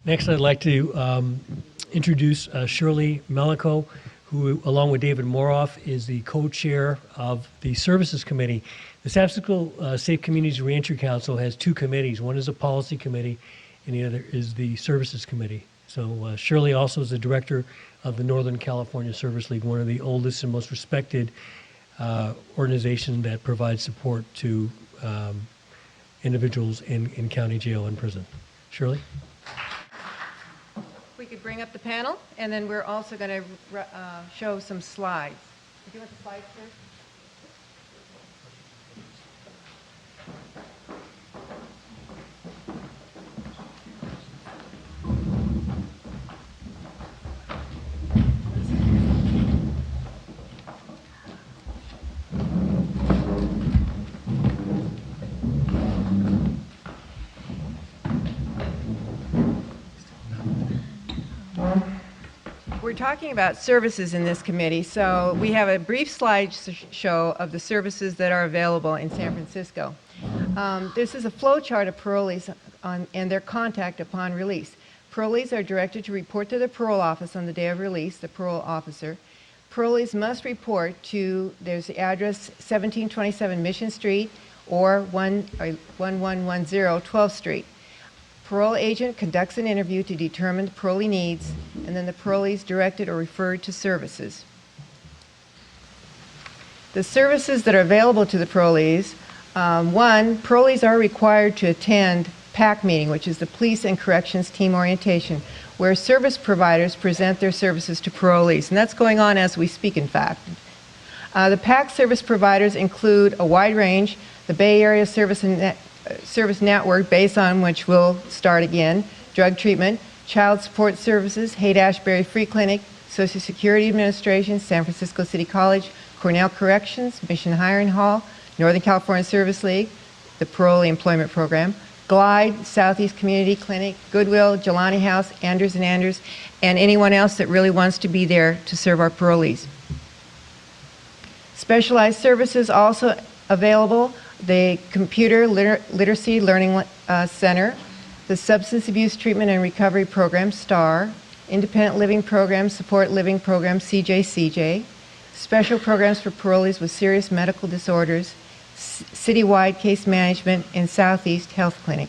Next, I'd like to introduce Shirley Melnicoe, who, along with David Moroff, is the co-chair of the Services Committee. The San Francisco Safe Communities Reentry Council has two committees. One is a policy committee, and the other is the Services Committee. So Shirley also is the director of the Northern California Service League, one of the oldest and most respected organizations that provides support to individuals in county jail and prison. Shirley? We could bring up the panel, and then we're also going to show some slides. Do you want the slides first? We're talking about services in this committee, so we have a brief slideshow of the services that are available in San Francisco. This is a flow chart of parolees and their contact upon release. Parolees are directed to report to the parole office on the day of release, the parole officer. Parolees must report to, there's the address 1727 Mission Street or 1110 12th Street. Parole agent conducts an interview to determine the parolee needs, and then the parolee is directed or referred to services. The services that are available to the parolees, one, parolees are required to attend PAC meeting, which is the Police and Corrections Team Orientation, where service providers present their services to parolees, and that's going on as we speak, in fact. The PAC service providers include a wide range, the Bay Area Service Network, based on which we'll start again, drug treatment, child support services, Haight-Ashbury Free Clinic, Social Security Administration, San Francisco City College, Cornell Corrections, Mission Hiring Hall, Northern California Service League, the Parolee Employment Program, Glide, Southeast Community Clinic, Goodwill, Jelani House, Anders and Anders, and anyone else that really wants to be there to serve our parolees. Specialized services also available: the Computer Literacy Learning Center, the Substance Abuse Treatment and Recovery Program, STAR, Independent Living Program, Support Living Program, CJCJ, special programs for parolees with serious medical disorders, citywide case management, and Southeast Health Clinic.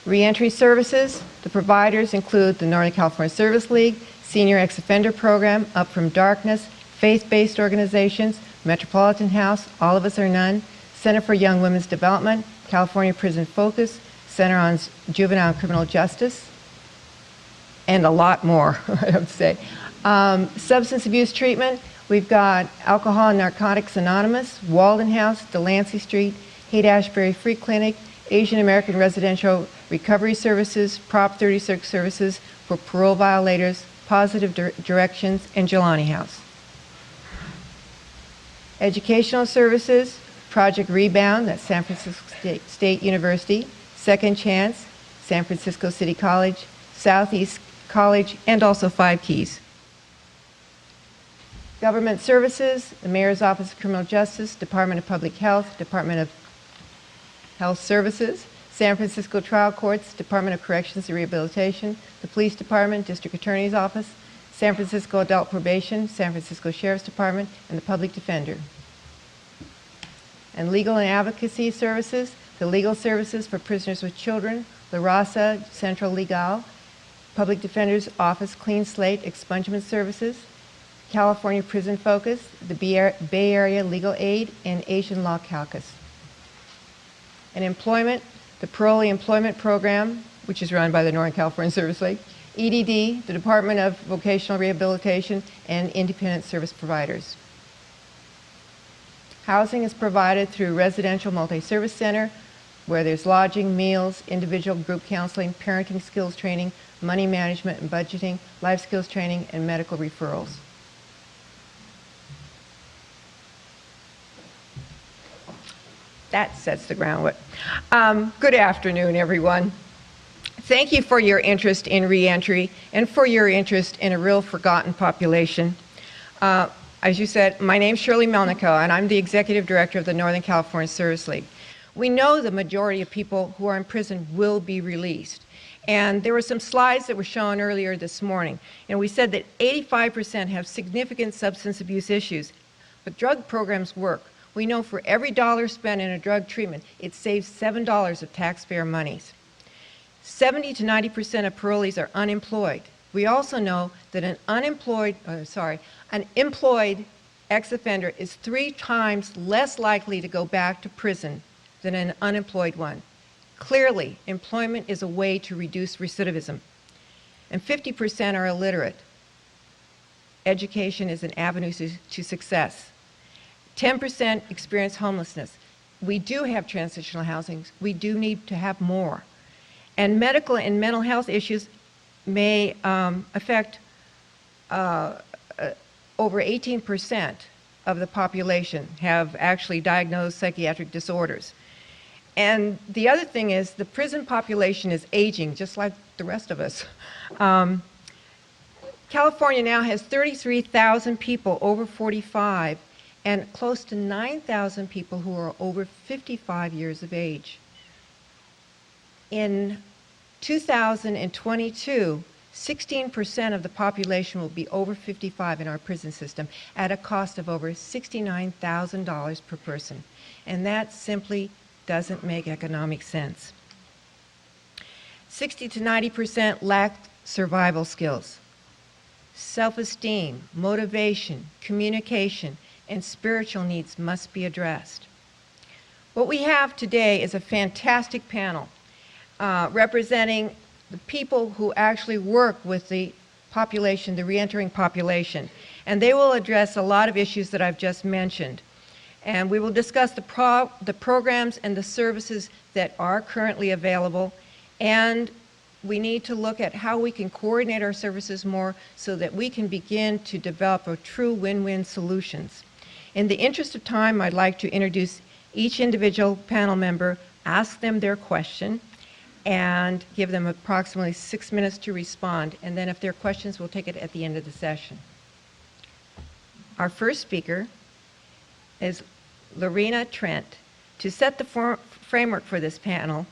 Reentry services, the providers include the Northern California Service League, Senior Ex-Offender Program, Up From Darkness, faith-based organizations, Metropolitan House, All of Us or None, Center for Young Women's Development, California Prison Focus, Center on Juvenile and Criminal Justice, and a lot more, I have to say. Substance abuse treatment, we've got Alcohol and Narcotics Anonymous, Walden House, Delancey Street, Haight-Ashbury Free Clinic, Asian American Residential Recovery Services, Prop 36 Services for Parole Violators, Positive Directions, and Jelani House. Educational services, Project Rebound, that's San Francisco State University, Second Chance, San Francisco City College, Southeast College, and also Five Keys. Government services, the Mayor's Office of Criminal Justice, Department of Public Health, Department of Health Services, San Francisco Trial Courts, Department of Corrections and Rehabilitation, the Police Department, District Attorney's Office, San Francisco Adult Probation, San Francisco Sheriff's Department, and the Public Defender. And legal and advocacy services, the legal services for prisoners with children, La Raza, Central Legal, Public Defender's Office, Clean Slate, Expungement Services, California Prison Focus, the Bay Area Legal Aid, and Asian Law Caucus. And employment, the Parolee Employment Program, which is run by the Northern California Service League, EDD, the Department of Vocational Rehabilitation, and independent service providers. Housing is provided through Residential Multi-Service Center, where there's lodging, meals, individual group counseling, parenting skills training, money management and budgeting, life skills training, and medical referrals. That sets the groundwork. Good afternoon, everyone. Thank you for your interest in reentry and for your interest in a real forgotten population. As you said, my name's Shirley Melnicoe, and I'm the Executive Director of the Northern California Service League. We know the majority of people who are in prison will be released. And there were some slides that were shown earlier this morning. And we said that 85% have significant substance abuse issues. But drug programs work. We know for every dollar spent in a drug treatment, it saves $7 of taxpayer monies. 70 to 90% of parolees are unemployed. We also know that an employed ex-offender is 3 times less likely to go back to prison than an unemployed one. Clearly, employment is a way to reduce recidivism. And 50% are illiterate. Education is an avenue to success. 10% experience homelessness. We do have transitional housing. We do need to have more. And medical and mental health issues may affect over 18% of the population have actually diagnosed psychiatric disorders. And the other thing is the prison population is aging, just like the rest of us. California now has 33,000 people over 45 and close to 9,000 people who are over 55 years of age. In 2022, 16% of the population will be over 55 in our prison system at a cost of over $69,000 per person. And that simply doesn't make economic sense. 60 to 90% lack survival skills. Self-esteem, motivation, communication, and spiritual needs must be addressed. What we have today is a fantastic panel representing the people who actually work with the population, the reentering population. And they will address a lot of issues that I've just mentioned. And we will discuss the programs and the services that are currently available. And we need to look at how we can coordinate our services more so that we can begin to develop a true win-win solutions. In the interest of time, I'd like to introduce each individual panel member, ask them their question, and give them approximately 6 minutes to respond. And then if there are questions, we'll take it at the end of the session. Our first speaker is Lorena Trent. To set the framework for this panel,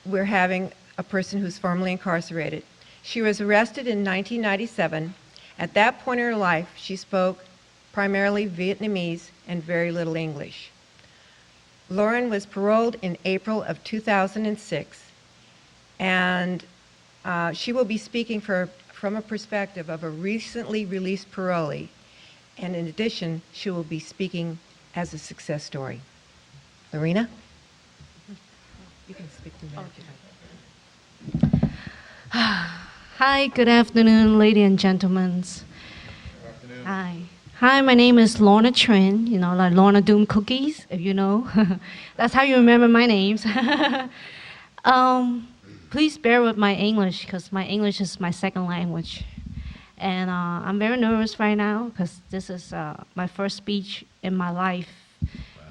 we're having a person who's formerly incarcerated. She was arrested in 1997. At that point in her life, she spoke primarily Vietnamese and very little English. Lauren was paroled in April of 2006, and she will be speaking from a perspective of a recently released parolee, and in addition, she will be speaking as a success story. Lorena? You can speak to me. Hi, good afternoon, ladies and gentlemen. Good afternoon. Hi, my name is Lorna Trinh, like Lorna Doom Cookies, if you know. That's how you remember my names. Please bear with my English, because my English is my second language. And I'm very nervous right now, because this is my first speech in my life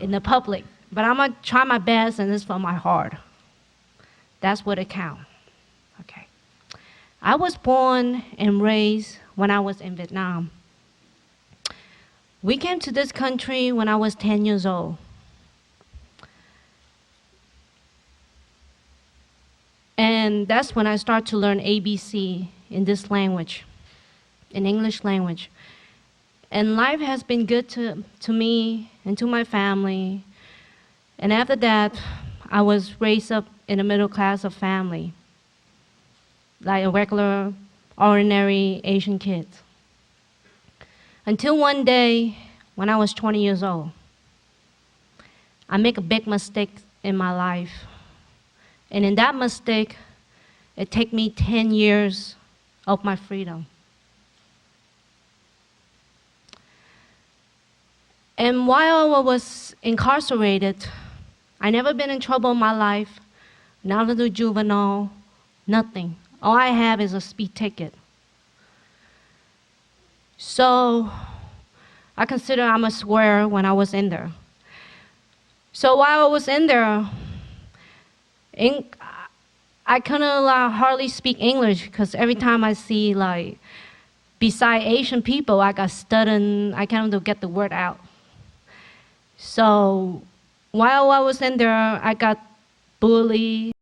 in the public. But I'm going to try my best, and this is from my heart. That's what it counts. Okay. I was born and raised when I was in Vietnam. We came to this country when I was 10 years old. And that's when I started to learn ABC in this language, in English language. And life has been good to me and to my family. And after that, I was raised up in a middle class of family, like a regular, ordinary Asian kid. Until one day, when I was 20 years old, I make a big mistake in my life. And in that mistake, it took me 10 years of my freedom. And while I was incarcerated, I never been in trouble in my life, not a juvenile, nothing. All I have is a speed ticket. So I consider I'm a square when I was in there. So while I was in there, I couldn't hardly speak English, because every time I see beside Asian people, I got stuttering, I can't get the word out. So while I was in there, I got bullied.